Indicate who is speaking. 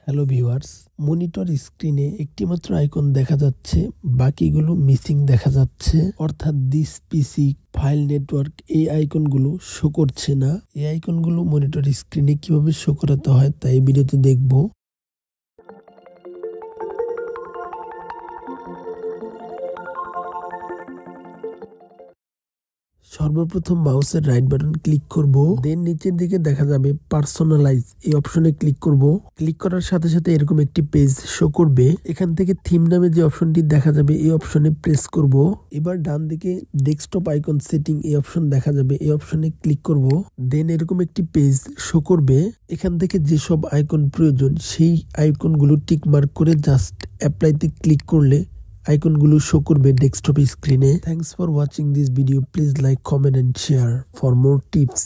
Speaker 1: Hello viewers, monitor স্ক্রিনে একটি মাত্র আইকন দেখা যাচ্ছে, বাকিগুলো মিসিং দেখা যাচ্ছে। অর্থাৎ দিস পিসি ফাইল নেটওয়ার্ক এই আইকনগুলো শো করছে না। এই আইকনগুলো মনিটর স্ক্রিনে কিভাবে শো করাতে হয় তাই ভিডিওতে দেখব। সর্বপ্রথম মাউসের রাইট বাটন ক্লিক করব, দেন নিচের দিকে দেখা যাবে পার্সোনালাইজ, এই অপশনে ক্লিক করব। ক্লিক করার সাথে সাথে এরকম একটি পেজ শো করবে। এখান থেকে থিম নামে যে অপশনটি দেখা যাবে এই অপশনে প্রেস করব। এবার ডান দিকে ডেস্কটপ আইকন সেটিং এই অপশন দেখা যাবে, এই অপশনে ক্লিক করব। দেন এরকম একটি পেজ শো করবে। এখান থেকে যেসব আইকন প্রয়োজন সেই আইকনগুলো টিক মার্ক করে জাস্ট অ্যাপ্লাইতে ক্লিক করলে আইকনগুলো শো করবে ডেস্কটপ স্ক্রিনে। Thanks for watching this video. Please like, comment and share for more tips.